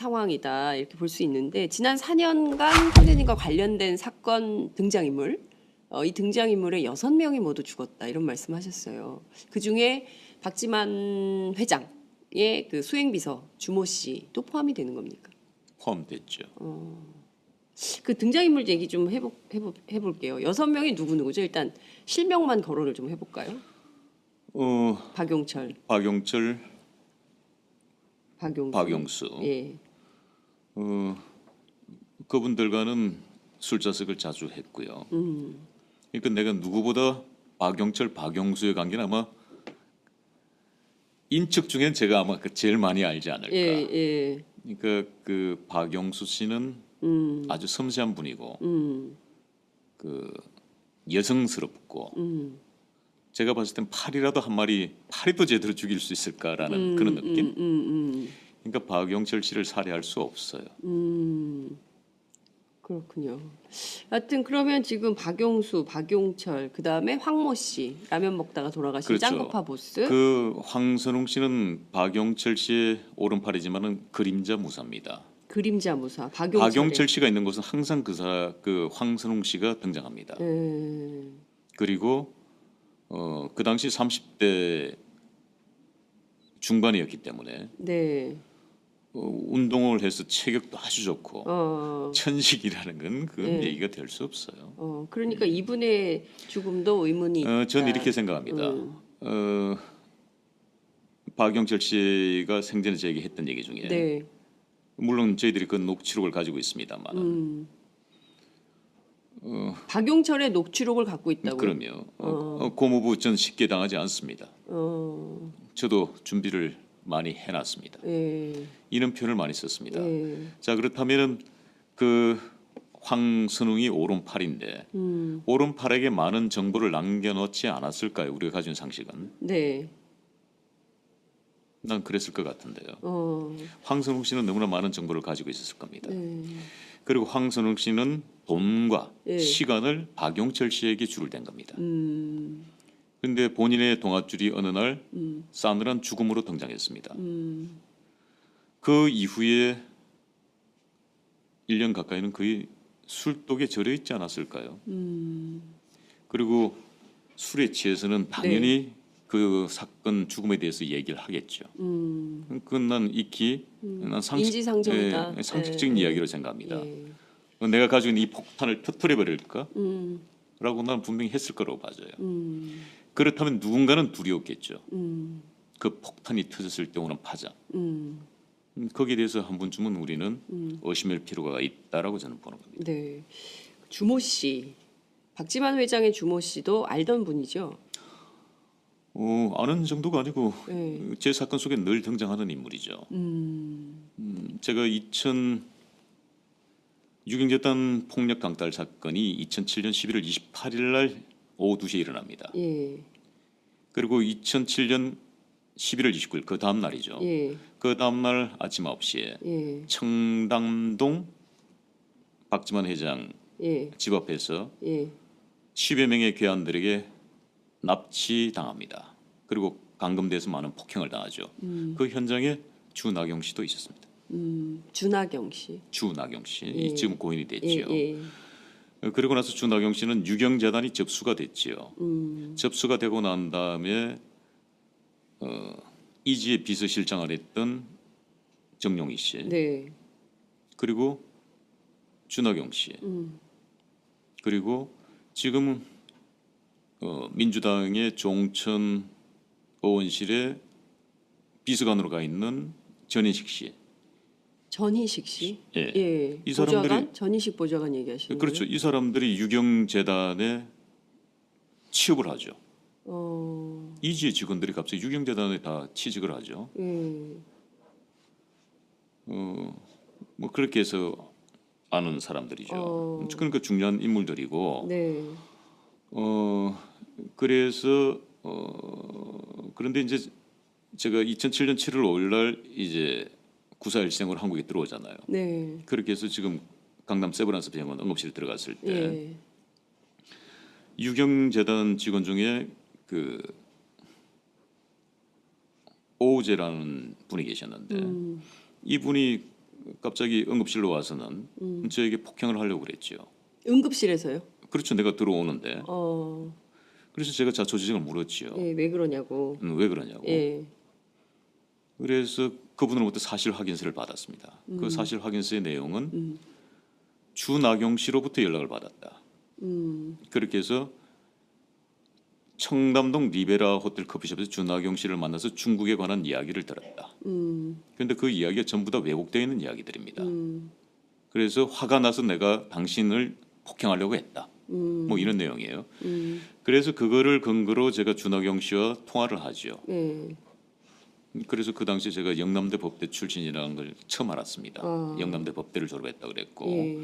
상황이다 이렇게 볼 수 있는데 지난 4년간 선생님과 관련된 사건 등장인물 이 등장인물의 6명이 모두 죽었다 이런 말씀하셨어요. 그 중에 박지만 회장의 그 수행비서 주모 씨도 포함이 되는 겁니까? 포함됐죠. 그 등장인물 얘기 좀 해볼게요. 6명이 누구누구죠? 일단 실명만 거론을 좀 해볼까요? 박용철, 박용철, 박용수, 박용수. 예, 그분들과는 술자석을 자주 했고요. 그러니까 내가 누구보다 박용철, 박용수의 관계는 아마 인척 중엔 제가 아마 제일 많이 알지 않을까. 예. 그러니까 그 박용수 씨는 아주 섬세한 분이고 그 여성스럽고 제가 봤을 땐 파리라도 한 마리 파리도 제대로 죽일 수 있을까라는 그런 느낌. 그러니까 박용철 씨를 살해할 수 없어요. 그렇군요. 하여튼 그러면 지금 박용수, 박용철, 그 다음에 황모 씨 라면 먹다가 돌아가신 그렇죠. 짱구파 보스. 그 황선홍 씨는 박용철 씨의 오른팔이지만은 그림자 무사입니다. 그림자 무사. 박용철 씨가 있는 곳은 항상 그 황선홍 씨가 등장합니다. 그리고 그 당시 30대 중반이었기 때문에 네. 운동을 해서 체격도 아주 좋고 천식이라는 건 그건 네. 얘기가 될 수 없어요. 그러니까 이분의 죽음도 의문이 있다. 저는 이렇게 생각합니다. 박용철 씨가 생전에 제게 했던 얘기 중에 네. 물론 저희들이 그 녹취록을 가지고 있습니다만 박용철의 녹취록을 갖고 있다고요? 그럼요. 고모부 전 쉽게 당하지 않습니다. 어, 저도 준비를 많이 해놨습니다. 예. 이런 표현을 많이 썼습니다. 예. 자 그렇다면은 그 황선웅이 오른팔인데 오른팔에게 많은 정보를 남겨놓지 않았을까요? 우리가 가진 상식은 네. 난 그랬을 것 같은데요. 황선웅 씨는 너무나 많은 정보를 가지고 있었을 겁니다. 그리고 황선웅 씨는 돈과 예. 시간을 박용철 씨에게 줄을 댄 겁니다. 그런데 본인의 동아줄이 어느 날 싸늘한 죽음으로 등장했습니다. 그 이후에 1년 가까이는 거의 술독에 절여 있지 않았을까요? 그리고 술에 취해서는 당연히 그 사건 죽음에 대해서 얘기를 하겠죠. 그건 난 익히 난 인지상정이다. 상식적인 이야기로 생각합니다. 예. 내가 가지고 있는 이 폭탄을 터뜨려 버릴까? 라고 난 분명히 했을 거라고 봐져요. 그렇다면 누군가는 두려웠겠죠. 그 폭탄이 터졌을 때 오는 파장. 거기에 대해서 한 번쯤은 우리는 의심할 필요가 있다라고 저는 보는 겁니다. 네. 주모 씨. 박지만 회장의 주모 씨도 알던 분이죠. 아는 정도가 아니고 네. 제 사건 속에 늘 등장하는 인물이죠. 제가 유경재단 폭력 강탈 사건이 2007년 11월 28일 날 오후 2시에 일어납니다. 예. 그리고 2007년 11월 29일 그 다음 날이죠. 예. 그 다음 날 아침 9시에 예. 청담동 박지만 회장 예. 집 앞에서 예. 10여 명의 괴한들에게 납치당합니다. 그리고 감금돼서 많은 폭행을 당하죠. 그 현장에 주나경 씨도 있었습니다. 주나경 씨. 주나경 씨 예. 지금 고인이 됐지요. 예. 그리고 나서 주나경 씨는 유경재단이 접수가 됐지요. 접수가 되고 난 다음에 이지의 비서실장을 했던 정용희 씨 네. 그리고 주나경 씨 그리고 지금은 민주당의 종천 의원실에 비서관으로 가 있는 전인식 씨. 전희식 씨. 예. 예. 이 사람들이- 보좌관? 전희식 보좌관 얘기하시는 그렇죠. 거예요? 이 사람들이 유경재단에 취업을 하죠. 이지의 직원들이 갑자기 유경재단에 다 취직을 하죠. 예. 뭐 그렇게 해서 아는 사람들이죠. 그러니까 중요한 인물들이고. 네. 그래서 그런데 이제 제가 2007년 7월 5일 날 이제 구사일생으로 한국에 들어오잖아요. 네. 그렇게 해서 지금 강남 세브란스 병원 응급실 들어갔을 때 예. 유경재단 직원 중에 그 오우재라는 분이 계셨는데 이분이 갑자기 응급실로 와서는 저에게 폭행을 하려고 그랬죠. 응급실에서요? 그렇죠. 내가 들어오는데. 어, 그래서 제가 자초지종을 물었죠. 예, 왜 그러냐고. 왜 그러냐고. 예, 그래서 그분으로부터 사실 확인서를 받았습니다. 그 사실 확인서의 내용은 주나경 씨로부터 연락을 받았다. 그렇게 해서 청담동 리베라 호텔 커피숍에서 주나경 씨를 만나서 중국에 관한 이야기를 들었다. 그런데 그 이야기가 전부 다 왜곡되어 있는 이야기들입니다. 그래서 화가 나서 내가 당신을 폭행하려고 했다. 뭐 이런 내용이에요. 그래서 그거를 근거로 제가 주나경 씨와 통화를 하죠. 예, 그래서 그 당시에 제가 영남대 법대 출신이라는 걸 처음 알았습니다. 영남대 법대를 졸업했다 그랬고 예,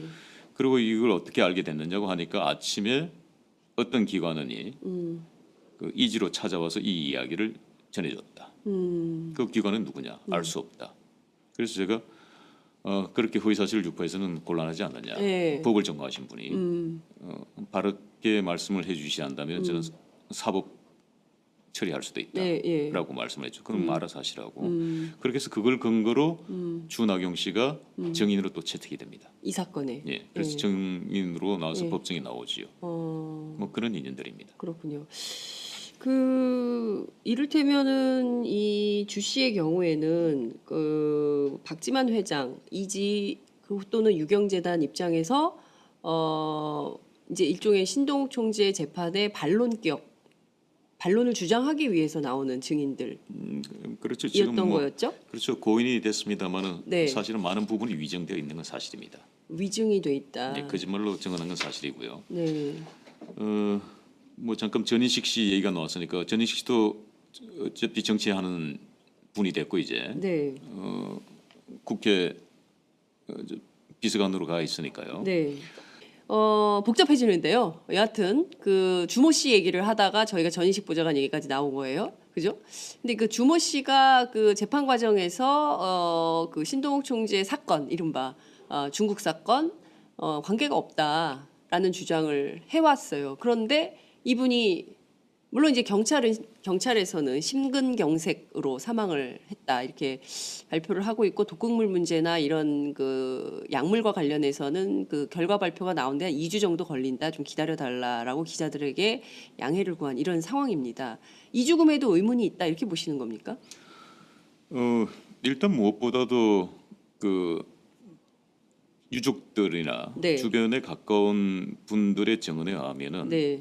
그리고 이걸 어떻게 알게 됐느냐고 하니까 아침에 어떤 기관원이 그 이지로 찾아와서 이 이야기를 전해줬다. 그 기관은 누구냐? 알 수 없다. 그래서 제가 그렇게 허위사실을 유포해서는 곤란하지 않느냐. 예. 법을 전공하신 분이 바르게 말씀을 해주시 한다면 저는 사법 처리할 수도 예, 예. 있다라고 말씀을 했죠. 그럼 알아서 하시라고. 그렇게 해서 그걸 근거로 주나경 씨가 정인으로 또 채택이 됩니다. 이 사건에. 예, 그래서 정인으로 나와서 예. 법정에 나오지요. 뭐 그런 인연들입니다. 그렇군요. 그 이를테면은 이 주 씨의 경우에는 그 박지만 회장 이지 그 또는 유경재단 입장에서 이제 일종의 신동욱 총재의 재판의 반론을 주장하기 위해서 나오는 증인들이었던 그렇죠. 지금 뭐 거였죠. 그렇죠. 고인이 됐습니다만은 네. 사실은 많은 부분이 위정되어 있는 건 사실입니다. 위증이 돼 있다. 예, 거짓말로 증언한 건 사실이고요. 네. 뭐 잠깐 전인식 씨 얘기가 나왔으니까 전인식 씨도 어차피 정치하는 분이 됐고 이제 네. 국회 비서관으로 가 있으니까요. 네. 복잡해지는데요. 여하튼 그 주모 씨 얘기를 하다가 저희가 전인식 보좌관 얘기까지 나온 거예요. 그죠? 근데 그 주모 씨가 그 재판 과정에서 그 신동욱 총재 사건 이른바 중국 사건 관계가 없다라는 주장을 해왔어요. 그런데 이분이 물론 이제 경찰에서는 심근경색으로 사망을 했다 이렇게 발표를 하고 있고 독극물 문제나 이런 그 약물과 관련해서는 그 결과 발표가 나오는데 한 2주 정도 걸린다 좀 기다려 달라라고 기자들에게 양해를 구한 이런 상황입니다. 이 죽음에도 의문이 있다 이렇게 보시는 겁니까? 일단 무엇보다도 그 유족들이나 네. 주변에 가까운 분들의 증언에 의하면은 네.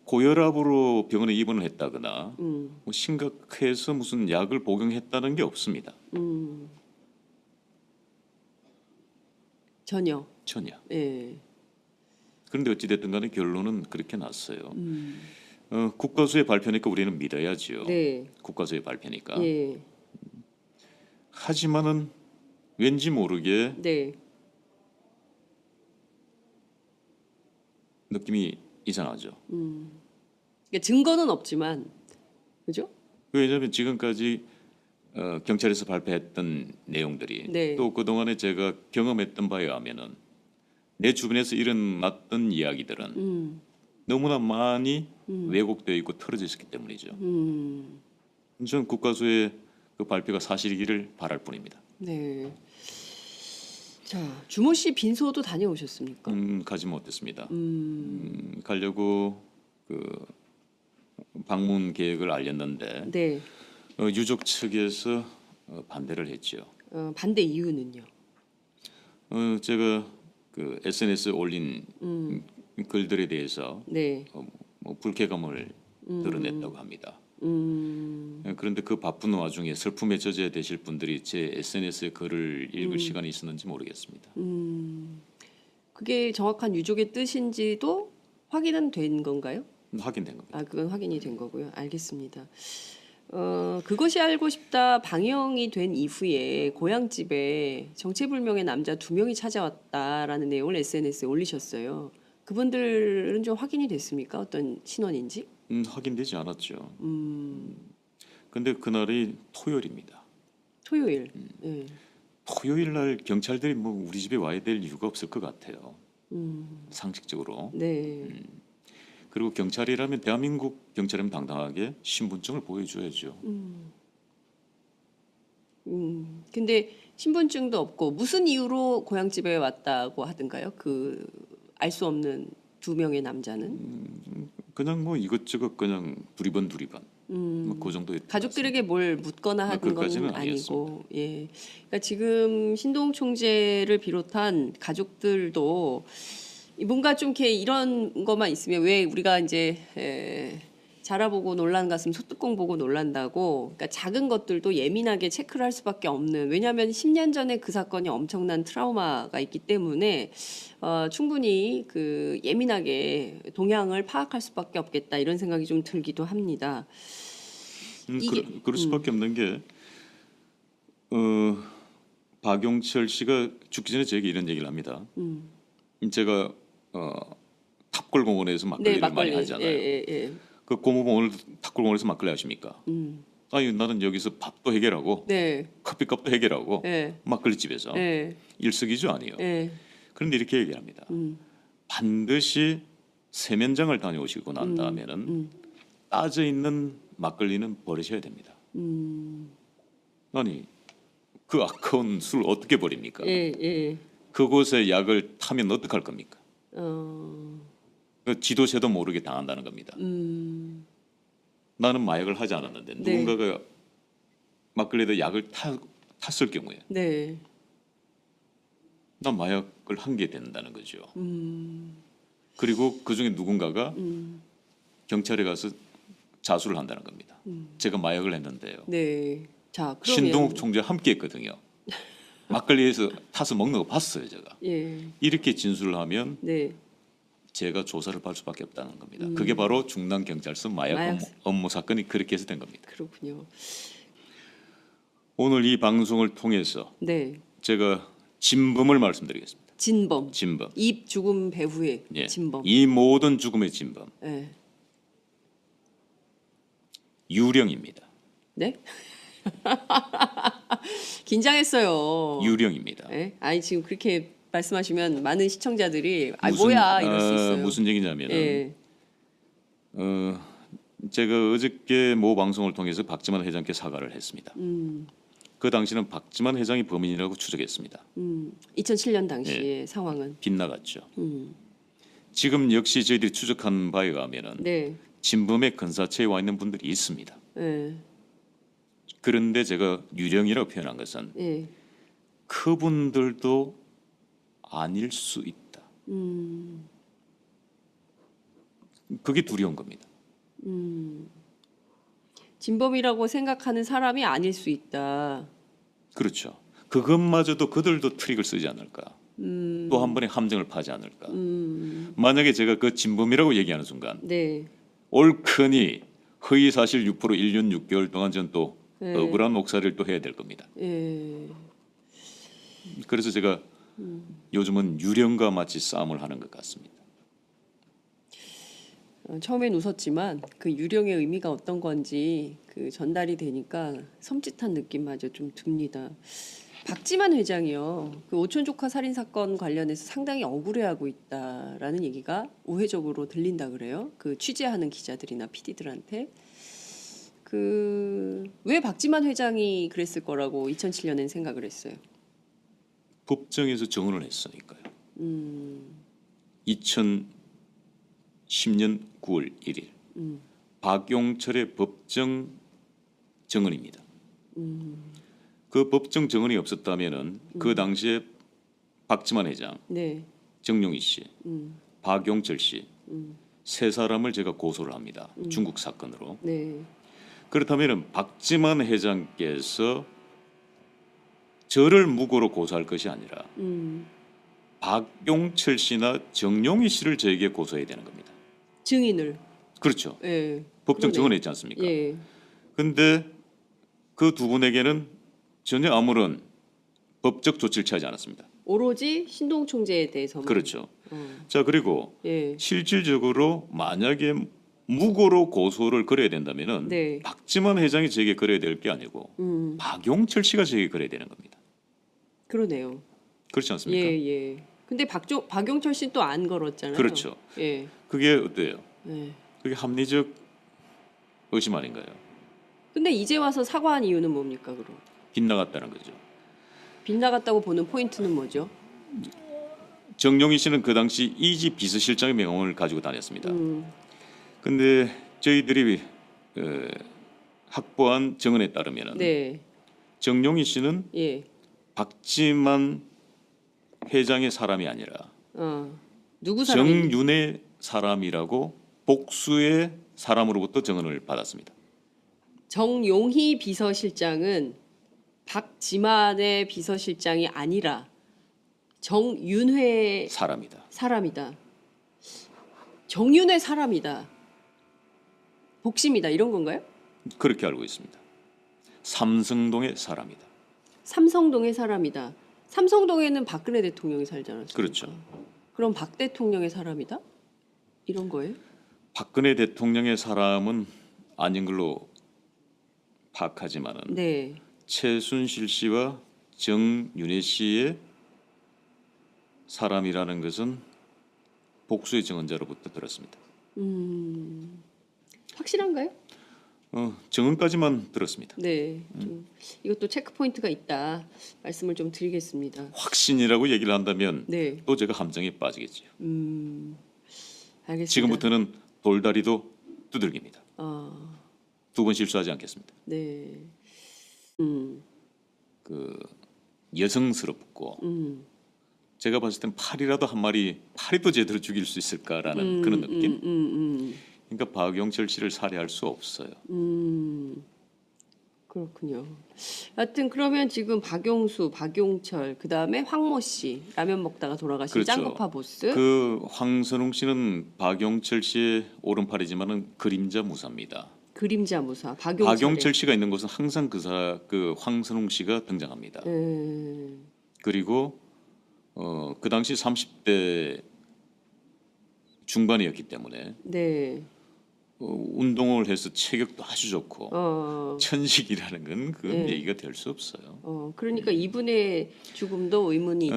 고혈압으로 병원에 입원을 했다거나 뭐 심각해서 무슨 약을 복용했다는 게 없습니다. 전혀. 전혀. 예. 그런데 어찌됐든 간에 결론은 그렇게 났어요. 국가수의 발표니까 우리는 믿어야지요. 네. 국가수의 발표니까. 예. 하지만은 왠지 모르게 네. 느낌이 이상하죠. 그러니까 증거는 없지만 그죠? 왜냐하면 지금까지 경찰에서 발표했던 내용들이 네. 또 그동안에 제가 경험했던 바에 의하면은 내 주변에서 일어났던 이야기들은 너무나 많이 왜곡되어 있고 틀어져 있었기 때문이죠. 저는 국가수의 그 발표가 사실이기를 바랄 뿐입니다. 네. 자, 주모 씨 빈소도 다녀오셨습니까? 가지 못했습니다. 가려고 그 방문 계획을 알렸는데 네. 유족 측에서 반대를 했죠. 반대 이유는요? 제가 그 SNS에 올린 글들에 대해서 네. 뭐 불쾌감을 드러냈다고 합니다. 그런데 그 바쁜 와중에 슬픔에 젖어 되실 분들이 제 SNS의 글을 읽을 시간이 있었는지 모르겠습니다. 그게 정확한 유족의 뜻인지도 확인은 된 건가요? 확인된 겁니다. 아, 그건 확인이 된 거고요. 알겠습니다. 그것이 알고 싶다 방영이 된 이후에 고향집에 정체불명의 남자 2명이 찾아왔다라는 내용을 SNS에 올리셨어요. 그분들은 좀 확인이 됐습니까? 어떤 신원인지? 확인되지 않았죠. 근데 그날이 토요일입니다. 토요일. 예. 토요일 날 경찰들이 뭐 우리 집에 와야 될 이유가 없을 것 같아요. 상식적으로. 네. 그리고 경찰이라면 대한민국 경찰이면 당당하게 신분증을 보여줘야죠. 근데 신분증도 없고 무슨 이유로 고향집에 왔다고 하던가요? 그 알 수 없는 두 명의 남자는 그냥 뭐 이것저것 그냥 두리번 뭐그 정도의 가족들에게 뭘 묻거나 하는 건 그것까지는 아니고, 예. 그러니까 지금 신동욱 총재를 비롯한 가족들도 뭔가 좀 이렇게 이런 것만 있으면 왜 우리가 이제 자라보고 놀란 가슴 소뚜껑 보고 놀란다고, 그러니까 작은 것들도 예민하게 체크를 할 수밖에 없는, 왜냐하면 10년 전에 그 사건이 엄청난 트라우마가 있기 때문에 충분히 그 예민하게 동향을 파악할 수밖에 없겠다 이런 생각이 좀 들기도 합니다. 그럴 수밖에 없는 게 박용철 씨가 죽기 전에 저에게 이런 얘기를 합니다. 제가 탑골공원에서 막걸리를 많이 하잖아요. 예. 그 고모부 오늘 탑골공원에서 막걸리 하십니까? 아니 나는 여기서 밥도 해결하고 네. 커피값도 해결하고 예. 막걸리 집에서 예. 일석이조 아니에요. 예. 그런데 이렇게 얘기합니다. 반드시 세면장을 다녀오시고 난 다음에는 따져 있는 막걸리는 버리셔야 됩니다. 아니 그 아까운 술 어떻게 버립니까? 예. 그곳에 약을 타면 어떡할 겁니까? 어. 그 지도새도 모르게 당한다는 겁니다. 나는 마약을 하지 않았는데 네. 누군가가 막걸리에다 약을 탔을 경우에 네. 난 마약을 한 게 된다는 거죠. 그리고 그 중에 누군가가 경찰에 가서 자수를 한다는 겁니다. 제가 마약을 했는데요. 네. 자, 그러면 신동욱 총재 함께 했거든요. 막걸리에서 타서 먹는 거 봤어요, 제가. 예. 이렇게 진술을 하면 네. 제가 조사를 받을 수밖에 없다는 겁니다. 그게 바로 중남경찰서 마약 업무 사건이 그렇게 해서 된 겁니다. 그렇군요. 오늘 이 방송을 통해서 네. 제가 진범을 말씀드리겠습니다. 진범. 진범. 입 죽음 배후의 예. 진범. 이 모든 죽음의 진범. 예. 유령입니다. 네? 긴장했어요. 유령입니다. 예? 아니 지금 그렇게 말씀하시면 많은 시청자들이 뭐야 이럴 수 있어요. 무슨 얘기냐면은 예. 제가 어저께 모 방송을 통해서 박지만 회장께 사과를 했습니다. 그 당시는 박지만 회장이 범인이라고 추정했습니다. 2007년 당시의 예. 상황은 빗나갔죠. 지금 역시 저희들이 추적한 바에 의하면은 네. 진범의 근사체에 와 있는 분들이 있습니다. 예. 그런데 제가 유령이라고 표현한 것은 예. 그분들도 아닐 수 있다. 그게 두려운 겁니다. 진범이라고 생각하는 사람이 아닐 수 있다. 그렇죠. 그것마저도 그들도 트릭을 쓰지 않을까. 또 한 번의 함정을 파지 않을까. 만약에 제가 그 진범이라고 얘기하는 순간 네. 옳거니 허위사실 유포로 1년 6개월 동안 전 또 네. 억울한 옥살이를 또 해야 될 겁니다. 예. 그래서 제가 요즘은 유령과 마치 싸움을 하는 것 같습니다. 처음엔 웃었지만 그 유령의 의미가 어떤 건지 그 전달이 되니까 섬찟한 느낌마저 좀 듭니다. 박지만 회장이요. 그 오촌 조카 살인 사건 관련해서 상당히 억울해하고 있다라는 얘기가 우회적으로 들린다 그래요. 그 취재하는 기자들이나 PD들한테. 그 왜 박지만 회장이 그랬을 거라고 2007년엔 생각을 했어요. 법정에서 증언을 했으니까요. 2010년 9월 1일 박용철의 법정 증언입니다. 그 법정 증언이 없었다면은 그 당시에 박지만 회장, 네. 정용희 씨, 박용철 씨 세 사람을 제가 고소를 합니다. 중국 사건으로. 네. 그렇다면은 박지만 회장께서 저를 무고로 고소할 것이 아니라 박용철 씨나 정용희 씨를 저에게 고소해야 되는 겁니다. 증인을. 그렇죠. 예. 법정 그러네요. 증언했지 않습니까? 예. 근데 그 두 분에게는 전혀 아무런 법적 조치를 취하지 않았습니다. 오로지 신동 총재에 대해서만. 그렇죠. 자, 그리고 예. 실질적으로 만약에 무고로 고소를 걸어야 된다면은 네. 박지만 회장이 저에게 걸어야 될 게 아니고 박용철 씨가 저에게 걸어야 되는 겁니다. 그러네요. 그렇지 않습니까? 예. 근데 박용철 씨는 또 안 걸었잖아요. 그렇죠. 예. 그게 어때요? 예. 그게 합리적 의심 아닌가요? 근데 이제 와서 사과한 이유는 뭡니까, 그럼? 빗나갔다는 거죠. 빗나갔다고 보는 포인트는 뭐죠? 정용희 씨는 그 당시 이지 비서실장의 명함을 가지고 다녔습니다. 근데 저희들이 확보한 증언에 따르면 네. 정용희 씨는 예. 박지만 회장의 사람이 아니라 누구 사람이? 정윤의 사람이라고 복수의 사람으로부터 증언을 받았습니다. 정용희 비서실장은 박지만의 비서실장이 아니라 정윤회 사람이다. 사람이다. 정윤회 사람이다. 복심이다. 이런 건가요? 그렇게 알고 있습니다. 삼성동의 사람이다. 삼성동의 사람이다. 삼성동에는 박근혜 대통령이 살지 않았습니까? 그렇죠. 그럼 박 대통령의 사람이다? 이런 거예요? 박근혜 대통령의 사람은 아닌 걸로 파악하지만은 네. 최순실 씨와 정윤혜 씨의 사람이라는 것은 복수의 증언자로부터 들었습니다. 확실한가요? 증언까지만 들었습니다. 네. 좀 이것도 체크 포인트가 있다. 말씀을 좀 드리겠습니다. 확신이라고 얘기를 한다면 네. 또 제가 함정에 빠지겠죠. 알겠습니다. 지금부터는 돌다리도 두들깁니다. 아, 두 번 실수하지 않겠습니다. 네. 그 여성스럽고 제가 봤을 땐 팔이라도 한 마리 팔이도 제대로 죽일 수 있을까라는 그런 느낌. 그러니까 박영철 씨를 살해할 수 없어요. 그렇군요. 하여튼 그러면 지금 박용수, 박용철, 그 다음에 황모 씨 라면 먹다가 돌아가신 그렇죠. 짱구파 보스. 그 황선홍 씨는 박영철 씨의 오른팔이지만은 그림자 무사입니다. 그림자 무사. 박영철 씨가 있는 곳은 항상 그 황선홍 씨가 등장합니다. 그리고 그 당시 30대 중반이었기 때문에 네. 운동을 해서 체격도 아주 좋고 천식이라는 건 그건 네. 얘기가 될 수 없어요. 그러니까 이분의 죽음도 의문이.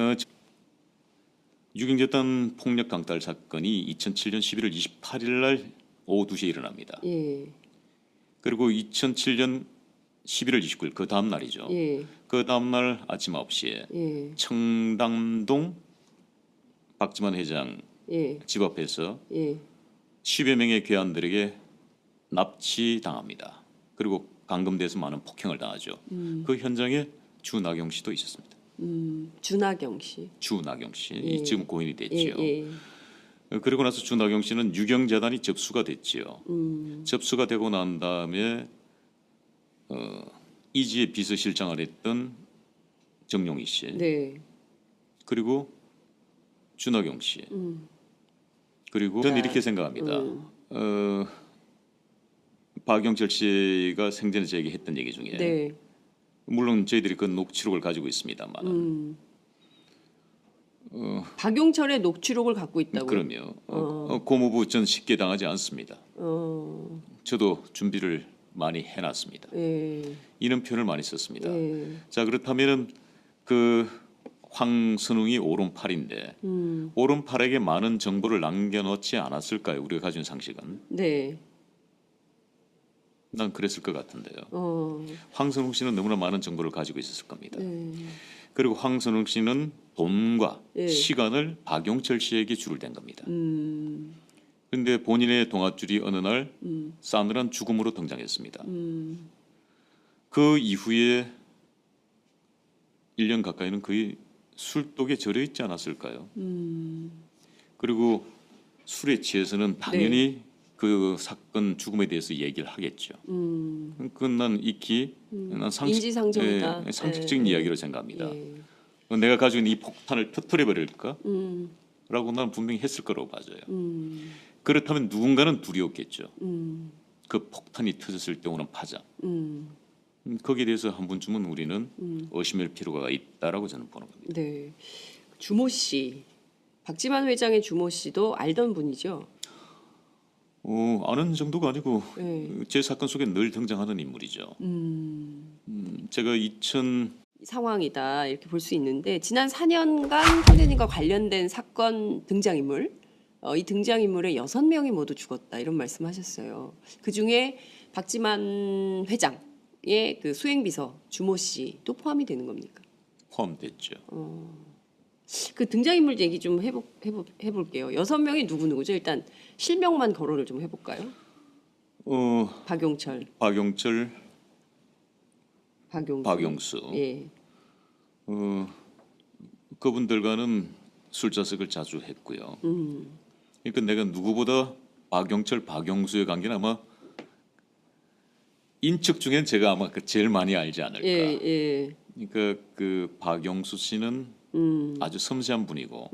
유경재단 폭력 강탈 사건이 2007년 11월 28일 날 오후 2시에 일어납니다. 예. 그리고 2007년 11월 29일 그 다음 날이죠. 예. 그 다음 날 아침 9시에 예. 청담동 박지만 회장 예. 집 앞에서 예. 10여 명의 괴한들에게 납치당합니다. 그리고 감금돼서 많은 폭행을 당하죠. 그 현장에 주나경 씨도 있었습니다. 주나경 씨. 주나경 씨 예. 지금 고인이 됐지요. 예. 그리고 나서 주나경 씨는 유경재단이 접수가 됐지요. 접수가 되고 난 다음에 이지의 비서실장을 했던 정용희 씨 네. 그리고 주나경 씨 그리고 저는 이렇게 생각합니다. 박영철 씨가 생전에 저에게 했던 얘기 중에 네. 물론 저희들이 그 녹취록을 가지고 있습니다만 박용철의 녹취록을 갖고 있다고요? 그럼요. 고모부 전 쉽게 당하지 않습니다. 어. 저도 준비를 많이 해놨습니다. 예. 이런 표현을 많이 썼습니다. 예. 자 그렇다면은 그 황선웅이 오른팔인데 오른팔에게 많은 정보를 남겨놓지 않았을까요? 우리가 가진 상식은 네. 난 그랬을 것 같은데요. 황선웅 씨는 너무나 많은 정보를 가지고 있었을 겁니다. 그리고 황선웅 씨는 돈과 예. 시간을 박용철 씨에게 줄을 댄 겁니다. 그런데 본인의 동아줄이 어느 날 싸늘한 죽음으로 등장했습니다. 그 이후에 1년 가까이는 거의 술독에 절여 있지 않았을까요? 그리고 술에 취해서는 당연히 그 사건 죽음에 대해서 얘기를 하겠죠. 그건 난 익히 난 인지상정이다. 상식적인 예. 이야기로 생각합니다. 예. 내가 가지고 있는 이 폭탄을 터뜨려 버릴까? 라고 난 분명히 했을 거라고 봐져요. 그렇다면 누군가는 두려웠겠죠. 그 폭탄이 터졌을 때 오는 파장. 거기에 대해서 한 번쯤은 우리는 의심할 필요가 있다라고 저는 보는 겁니다. 네. 주모 씨. 박지만 회장의 주모 씨도 알던 분이죠. 아는 정도가 아니고 네. 제 사건 속에 늘 등장하는 인물이죠. 제가 상황이다 이렇게 볼 수 있는데 지난 4년간 선생님과 관련된 사건 등장인물 이 등장인물의 6명이 모두 죽었다 이런 말씀하셨어요. 그 중에 박지만 회장의 그 수행비서 주모 씨도 포함이 되는 겁니까? 포함됐죠. 그 등장인물 얘기 좀 해볼게요. 6명이 누구누구죠? 일단 실명만 거론을 좀 해볼까요? 박용철, 박용철, 박용수. 박용수. 예. 그분들과는 술자석을 자주 했고요. 그러니까 내가 누구보다 박용철, 박용수의 관계는 아마 인척 중엔 제가 아마 제일 많이 알지 않을까. 예, 예. 그러니까 그 박용수 씨는 아주 섬세한 분이고